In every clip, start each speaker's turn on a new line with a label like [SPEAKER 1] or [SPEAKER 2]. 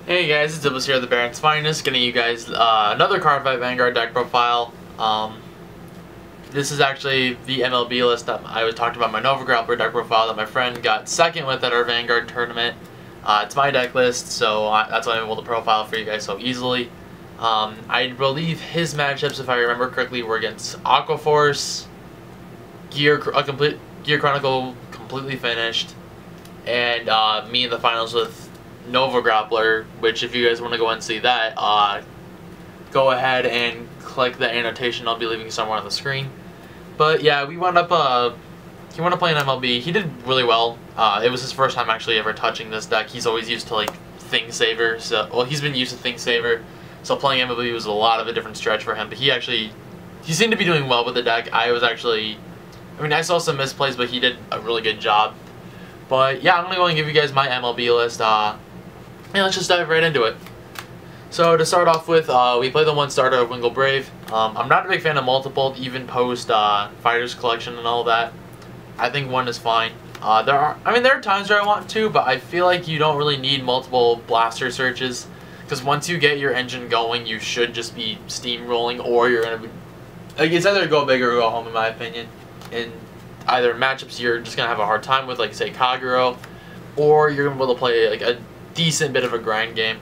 [SPEAKER 1] Hey guys, it's Iblis here, the Baron's Finest, getting you guys another Cardfight Vanguard deck profile. This is actually the MLB list that I was talking about, my Nova Grappler deck profile that my friend got second with at our Vanguard tournament. It's my deck list, so that's why I'm able to profile for you guys so easily. I believe his matchups, if I remember correctly, were against Aqua Force, Gear Chronicle completely finished, and me in the finals with Nova Grappler, which if you guys want to go and see that, go ahead and click the annotation I'll be leaving somewhere on the screen. But yeah, we wound up, he wound up playing MLB. He did really well. It was his first time actually ever touching this deck. He's always used to like Thing Saver, so, well, he's been used to Thing Saver, so playing MLB was a lot of a different stretch for him, but he seemed to be doing well with the deck. I saw some misplays, but he did a really good job. But yeah, I'm going to go and give you guys my MLB list. And let's just dive right into it. So to start off with, we play the one starter of Wingle Brave. I'm not a big fan of multiple, even post Fighters Collection and all that. I think one is fine. There are times where I want to, but I feel like you don't really need multiple blaster searches, because once you get your engine going, you should just be steamrolling, or you're gonna be like, it's either go big or go home, in my opinion. In either matchups, you're just gonna have a hard time with, like say Kagero, or you're gonna be able to play like a decent bit of a grind game.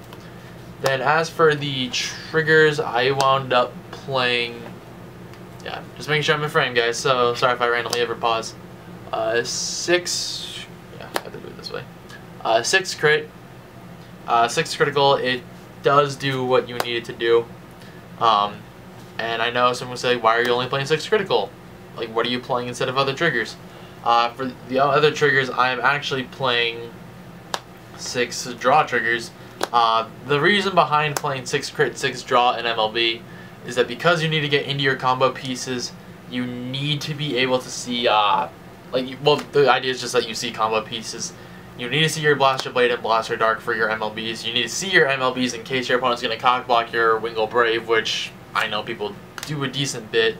[SPEAKER 1] Then as for the triggers, I wound up playing, yeah, just making sure I'm in frame, guys, so sorry if I randomly ever pause. 6, yeah, I have to do it this way. 6 crit, 6 critical. It does do what you need it to do. And I know someone will say, why are you only playing 6 critical? Like, what are you playing instead of other triggers? For the other triggers, I'm actually playing 6 draw triggers. The reason behind playing 6 crit, 6 draw in MLB is that because you need to get into your combo pieces, you need to be able to see, well, the idea is just that you see combo pieces. You need to see your Blaster Blade and Blaster Dark for your MLBs. You need to see your MLBs in case your opponent's going to cock block your Wingle Brave, which I know people do a decent bit.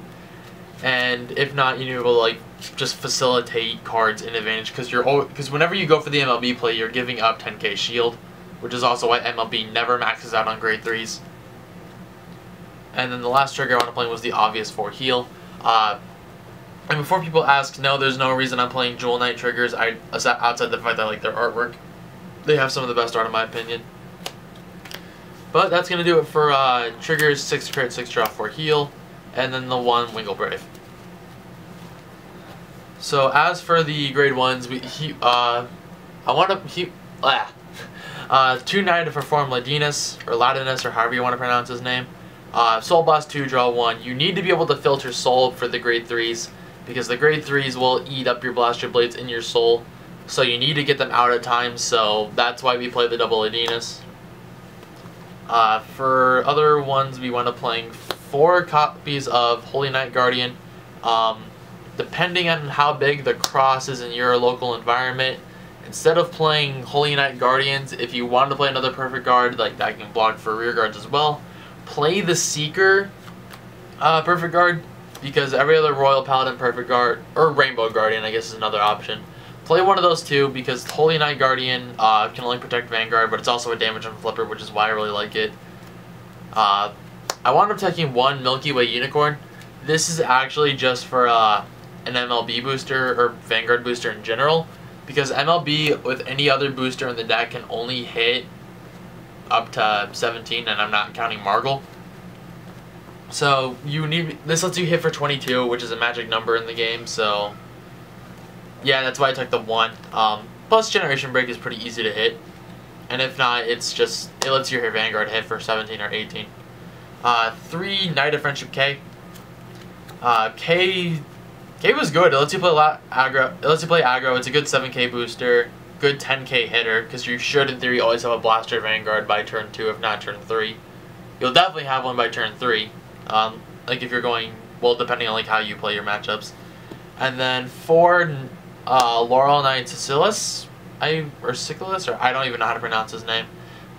[SPEAKER 1] And if not, you need to be able to like just facilitate cards in advantage, because whenever you go for the MLB play, you're giving up 10k shield, which is also why MLB never maxes out on grade 3s. And then the last trigger I want to play was the obvious 4 heal. And before people ask, no, there's no reason I'm playing Jewel Knight triggers. Outside the fact that I like their artwork, they have some of the best art in my opinion. But that's gonna do it for triggers: 6 crit, 6 draw, 4 heal, and then the 1 Wingle Brave. So as for the grade 1s, I want to 2 Knight to perform Ladinus, or however you want to pronounce his name. Soul Blast 2, draw 1. You need to be able to filter Soul for the grade 3s, because the grade 3s will eat up your Blaster Blades in your Soul, so you need to get them out at times, so that's why we play the double Ladinus. For other ones, we wound up playing 4 copies of Holy Knight Guardian. Depending on how big the cross is in your local environment, instead of playing Holy Knight Guardians, if you want to play another Perfect Guard, like that can block for rear guards as well, play the Seeker Perfect Guard, because every other Royal Paladin Perfect Guard, or Rainbow Guardian I guess is another option. Play one of those two, because Holy Knight Guardian can only protect Vanguard, but it's also a damage on Flipper, which is why I really like it. I wound up taking 1 Milky Way Unicorn. This is actually just for an MLB booster, or Vanguard booster in general, because MLB with any other booster in the deck can only hit up to 17, and I'm not counting Margle. So this lets you hit for 22, which is a magic number in the game, so yeah, that's why I took the 1. Plus Generation Break is pretty easy to hit, and if not, it lets your Vanguard hit for 17 or 18. 3 Knight of Friendship K. K was good. It lets you play a lot aggro. It lets you play aggro. It's a good 7k booster, good 10k hitter, because you should, in theory, always have a Blaster Vanguard by turn 2, if not turn 3. You'll definitely have one by turn 3, like if you're going, well, depending on like how you play your matchups. And then 4 Laurel Knight Silas, or Silas, or I don't even know how to pronounce his name,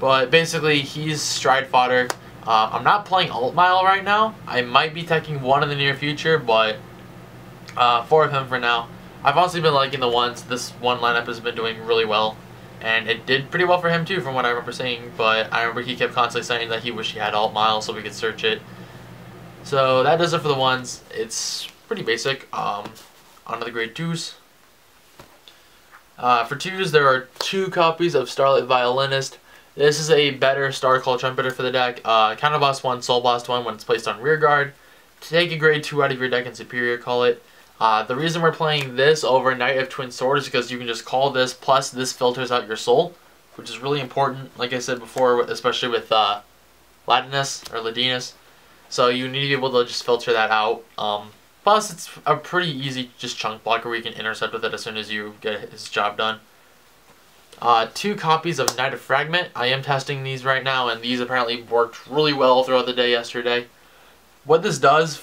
[SPEAKER 1] but basically he's Stride Fodder. I'm not playing Alt Mile right now. I might be taking 1 in the near future, but 4 of him for now. I've honestly been liking the ones. This one lineup has been doing really well. And it did pretty well for him too, from what I remember seeing. But I remember he kept constantly saying that he wished he had alt mile so we could search it. So that does it for the ones. It's pretty basic. On to the grade 2s. For 2s, there are 2 copies of Starlight Violinist. This is a better Star Call Trumpeter for the deck. Counter Blast 1, Soul Blast 1 when it's placed on rear guard. Take a grade 2 out of your deck and Superior Call it. The reason we're playing this over Knight of Twin Swords is because you can just call this, plus this filters out your soul, which is really important, like I said before, especially with Ladinus. So you need to be able to just filter that out. Plus, it's a pretty easy just chunk blocker where you can intercept with it as soon as you get his job done. 2 copies of Knight of Fragment. I am testing these right now, and these apparently worked really well throughout the day yesterday. What this does,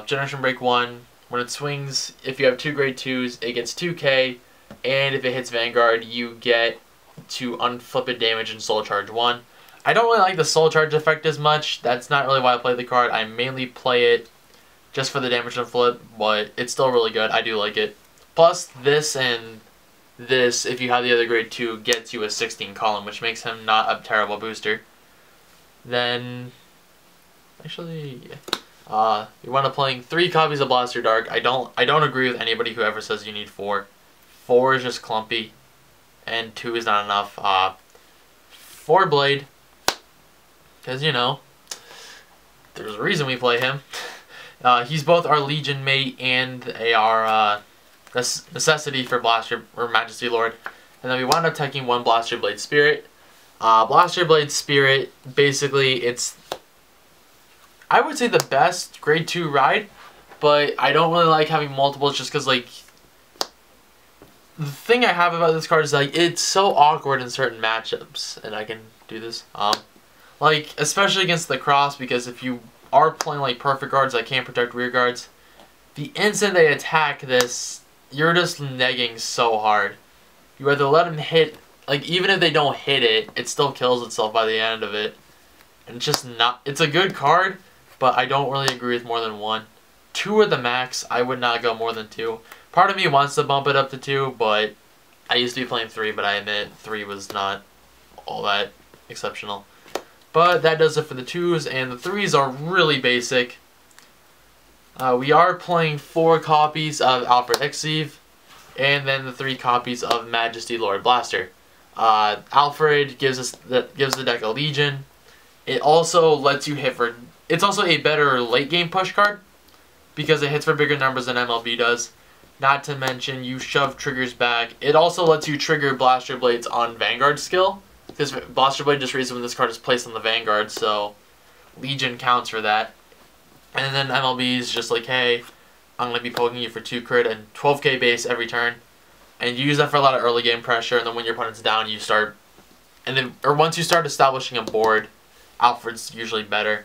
[SPEAKER 1] Generation Break 1, when it swings, if you have 2 grade 2s, it gets 2k, and if it hits Vanguard, you get to unflip it damage and Soul Charge 1. I don't really like the Soul Charge effect as much. That's not really why I play the card. I mainly play it just for the damage and flip, but it's still really good. I do like it. Plus, this and this, if you have the other grade 2, gets you a 16 column, which makes him not a terrible booster. Then, actually, you want to playing 3 copies of Blaster Dark. I don't agree with anybody who ever says you need 4. 4 is just clumpy, and 2 is not enough. 4 Blade, because you know, there's a reason we play him. He's both our Legion mate and our necessity for Blaster or Majesty Lord. And then we wound up taking 1 Blaster Blade Spirit. Blaster Blade Spirit, basically, it's, I would say, the best grade 2 ride, but I don't really like having multiples just because, like, the thing I have about this card is, like, it's so awkward in certain matchups, and I can do this, like, especially against the Cross, because if you are playing, like, perfect guards that can't protect rear guards, the instant they attack this, you're just negging so hard. You either let them hit, like, even if they don't hit it, it still kills itself by the end of it. And it's just not, it's a good card, but I don't really agree with more than 1. 2 are the max. I would not go more than 2. Part of me wants to bump it up to 2, but I used to be playing 3, but I admit 3 was not all that exceptional. But that does it for the 2s, and the 3s are really basic. We are playing 4 copies of Alfred Exive, and then the 3 copies of Majesty Lord Blaster. Alfred gives the deck a Legion. It also lets you hit for, it's also a better late game push card, because it hits for bigger numbers than MLB does. Not to mention, you shove triggers back. It also lets you trigger Blaster Blades on Vanguard skill, because Blaster Blade just reads when this card is placed on the Vanguard, so Legion counts for that. And then MLB is just like, hey, I'm going to be poking you for 2 crit and 12k base every turn. And you use that for a lot of early game pressure, and then when your opponent's down, you start, and then, or once you start establishing a board, Alfred's usually better.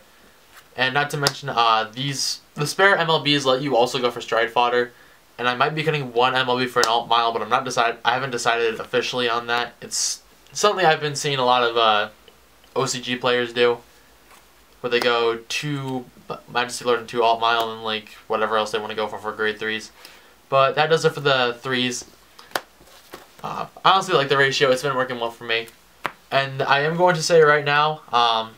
[SPEAKER 1] And not to mention, the spare MLBs let you also go for Stride Fodder. And I might be getting 1 MLB for an alt mile, but I haven't decided officially on that. It's something I've been seeing a lot of OCG players do, where they go 2 Majesty Lord and 2 alt mile, and like whatever else they want to go for grade 3s. But that does it for the 3s. I honestly like the ratio. It's been working well for me. And I am going to say right now,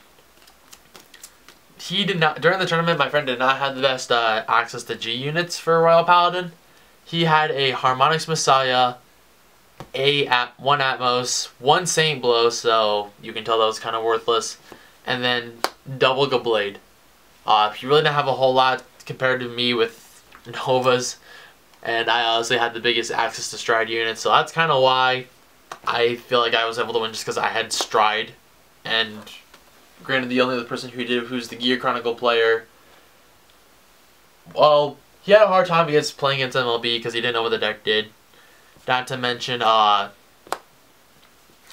[SPEAKER 1] he did not, during the tournament, my friend did not have the best access to G units for Royal Paladin. He had a Harmonics Messiah, 1 Atmos, 1 Saint Blow, so you can tell that was kind of worthless, and then double Gablade. He really didn't have a whole lot compared to me with Novas, and I honestly had the biggest access to Stride units, so that's kind of why I feel like I was able to win, just because I had Stride. And granted, the only other person who's the Gear Chronicle player, well, he had a hard time playing against MLB because he didn't know what the deck did. Not to mention, I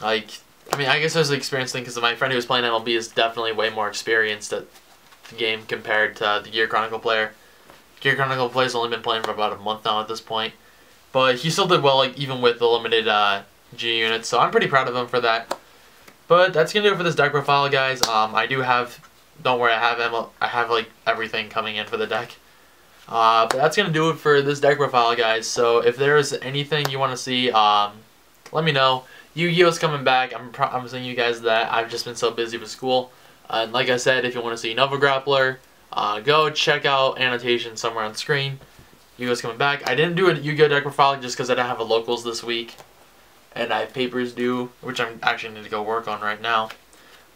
[SPEAKER 1] guess there's an experience thing, because my friend who was playing MLB is definitely way more experienced at the game compared to the Gear Chronicle player. Gear Chronicle player's only been playing for about a month now at this point, but he still did well, like, even with the limited G units, so I'm pretty proud of him for that. But that's gonna do it for this deck profile, guys. I do have, don't worry, I have like everything coming in for the deck. But that's gonna do it for this deck profile, guys. So if there's anything you want to see, let me know. Yu-Gi-Oh's coming back. I'm promising you guys that. I've just been so busy with school. And like I said, if you want to see Nova Grappler, go check out annotation somewhere on the screen. Yu-Gi-Oh's coming back. I didn't do a Yu-Gi-Oh deck profile just because I didn't have a locals this week. And I have papers due, which I'm actually need to go work on right now.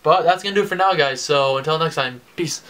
[SPEAKER 1] But that's going to do it for now, guys. So until next time, peace.